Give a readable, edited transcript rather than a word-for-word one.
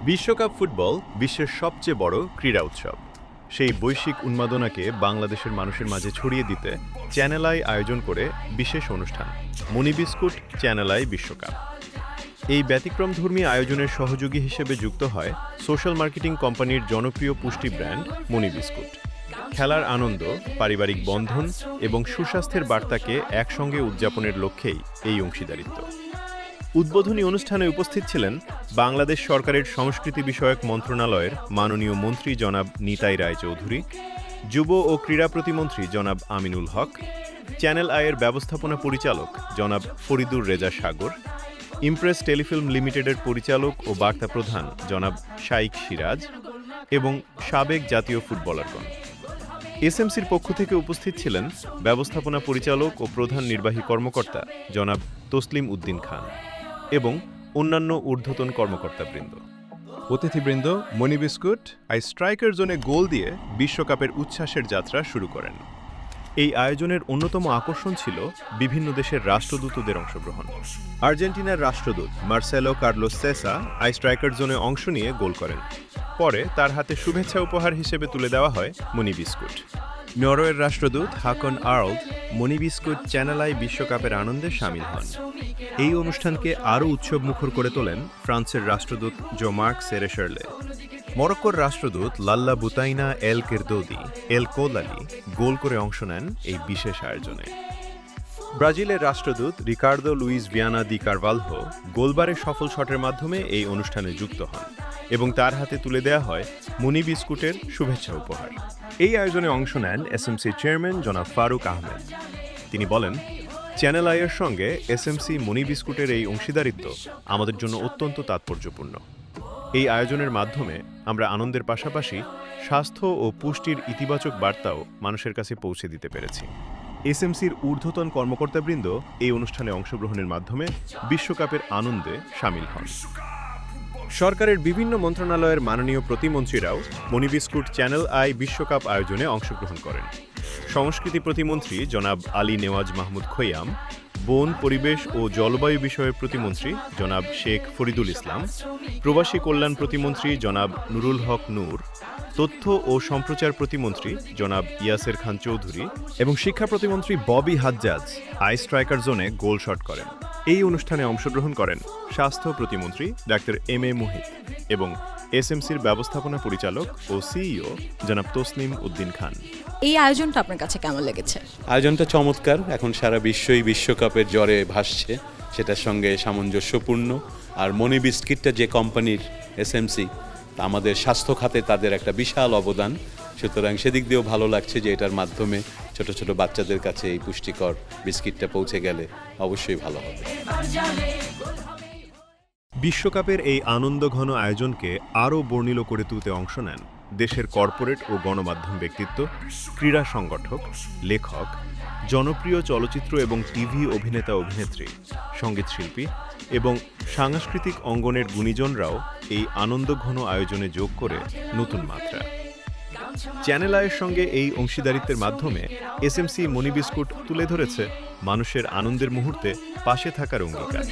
বিশ্বকাপ ফুটবল বিশ্বের সবচেয়ে বড় ক্রীড়া উৎসব। সেই বৈশ্বিক উন্মাদনাকে বাংলাদেশের মানুষের মাঝে ছড়িয়ে দিতে চ্যানেল আই আয়োজন করে বিশেষ অনুষ্ঠান মনি বিস্কুট চ্যানেল আই বিশ্বকাপ। এই ব্যতিক্রমধর্মী আয়োজনের সহযোগী হিসেবে যুক্ত হয় সোশ্যাল মার্কেটিং কোম্পানির জনপ্রিয় পুষ্টি ব্র্যান্ড মনি বিস্কুট। খেলার আনন্দ, পারিবারিক বন্ধন এবং সুস্বাস্থ্যের বার্তাকে একসঙ্গে উদযাপনের লক্ষ্যেই এই অংশীদারিত্ব। উদ্বোধনী অনুষ্ঠানে উপস্থিত ছিলেন বাংলাদেশ সরকারের সংস্কৃতি বিষয়ক মন্ত্রণালয়ের মাননীয় মন্ত্রী জনাব নিতাই রায়চৌধুরী, যুব ও ক্রীড়া প্রতিমন্ত্রী জনাব আমিনুল হক, চ্যানেল আইয়ের ব্যবস্থাপনা পরিচালক জনাব ফরিদুর রেজা সাগর, ইমপ্রেস টেলিফিল্ম লিমিটেডের পরিচালক ও বার্তা প্রধান জনাব শাইক সিরাজ এবং সাবেক জাতীয় ফুটবলারগণ। এসএমসির পক্ষ থেকে উপস্থিত ছিলেন ব্যবস্থাপনা পরিচালক ও প্রধান নির্বাহী কর্মকর্তা জনাব তসলিম উদ্দিন খান এবং অন্যান্য ঊর্ধ্বতন কর্মকর্তাবৃন্দ। অতিথিবৃন্দ মনি বিস্কুট স্ট্রাইকার জোনে গোল দিয়ে বিশ্বকাপের উচ্ছ্বাসের যাত্রা শুরু করেন। এই আয়োজনের অন্যতম আকর্ষণ ছিল বিভিন্ন দেশের রাষ্ট্রদূতদের অংশগ্রহণ। আর্জেন্টিনার রাষ্ট্রদূত মার্সেলো কার্লোস সেসা স্ট্রাইকার জোনে অংশ নিয়ে গোল করেন। পরে তার হাতে শুভেচ্ছা উপহার হিসেবে তুলে দেওয়া হয় মনি বিস্কুট। নরওয়ের রাষ্ট্রদূত Hakon Arald Moni biscuit Channel I বিশ্বকাপের আনন্দে সামিল হন। এই অনুষ্ঠানকে আরও উৎসবমুখর করে তোলেন ফ্রান্সের রাষ্ট্রদূত জো মার্ক সেরেশার্লে। মরক্কোর রাষ্ট্রদূত লাল্লা বুতাইনা এল কেরদৌদি এল কোলালি গোল করে অংশ নেন এই বিশেষ আয়োজনে। ব্রাজিলের রাষ্ট্রদূত রিকার্দো লুইস ভিয়ানা দি কারভালহো গোলবারের সফল শটের মাধ্যমে এই অনুষ্ঠানে যুক্ত হন এবং তার হাতে তুলে দেওয়া হয় মনি বিস্কুটের শুভেচ্ছা উপহার। এই আয়োজনে অংশ নেন এসএমসি চেয়ারম্যান জনাব ফারুক আহমেদ। তিনি বলেন, চ্যানেল আইয়ের সঙ্গে এসএমসি মনি বিস্কুটের এই অংশীদারিত্ব আমাদের জন্য অত্যন্ত তাৎপর্যপূর্ণ। এই আয়োজনের মাধ্যমে আমরা আনন্দের পাশাপাশি স্বাস্থ্য ও পুষ্টির ইতিবাচক বার্তাও মানুষের কাছে পৌঁছে দিতে পেরেছি। এসএমসির ঊর্ধ্বতন কর্মকর্তাবৃন্দ এই অনুষ্ঠানে অংশগ্রহণের মাধ্যমে বিশ্বকাপের আনন্দে সামিল হন। সরকারের বিভিন্ন মন্ত্রণালয়ের মাননীয় প্রতিমন্ত্রীরাও মনি বিস্কুট চ্যানেল আই বিশ্বকাপ আয়োজনে অংশগ্রহণ করেন। সংস্কৃতি প্রতিমন্ত্রী জনাব আলী নেওয়াজ মাহমুদ খৈয়াম, বন, পরিবেশ ও জলবায়ু বিষয়ের প্রতিমন্ত্রী জনাব শেখ ফরিদুল ইসলাম, প্রবাসী কল্যাণ প্রতিমন্ত্রী জনাব নুরুল হক নূর, তথ্য ও সম্প্রচার প্রতিমন্ত্রী জনাব ইয়াসের খান চৌধুরী এবং শিক্ষা প্রতিমন্ত্রী ববি হাজ্জাজ স্ট্রাইকার জোনে গোল শট করেন। এই অনুষ্ঠানে অংশগ্রহণ করেন স্বাস্থ্য প্রতিমন্ত্রী ডাক্তার এম এ মুহিত এবং এসএমসির ব্যবস্থাপনা পরিচালক ও সিইও জনাব তসলিম উদ্দিন খান। এই আয়োজনটা আপনার কাছে কেমন লেগেছে? আয়োজনটা চমৎকার। এখন সারা বিশ্বই বিশ্বকাপের জ্বরে ভাসছে, সেটার সঙ্গে সামঞ্জস্যপূর্ণ। আর মনি বিস্কিটটা যে কোম্পানির এসএমসি, আমাদের স্বাস্থ্য খাতে তাদের একটা বিশাল অবদান। সুতরাং সেদিক দিয়েও ভালো লাগছে যে এটার মাধ্যমে ছোট ছোট বাচ্চাদের কাছে এই পুষ্টিকর বিস্কিটটা পৌঁছে গেলে অবশ্যই ভালো হবে। বিশ্বকাপের এই আনন্দঘন আয়োজনকে আরও বর্ণিল করে তুলতে অংশ নেন দেশের কর্পোরেট ও গণমাধ্যম ব্যক্তিত্ব, ক্রীড়া সংগঠক, লেখক, জনপ্রিয় চলচ্চিত্র এবং টিভি অভিনেতা অভিনেত্রী, সঙ্গীতশিল্পী এবং সাংস্কৃতিক অঙ্গনের গুণীজনরাও এই আনন্দঘন আয়োজনে যোগ করে নতুন মাত্রা। চ্যানেল আইয়ের সঙ্গে এই অংশীদারিত্বের মাধ্যমে এসএমসি মনি বিস্কুট তুলে ধরেছে মানুষের আনন্দের মুহূর্তে পাশে থাকার অঙ্গীকার।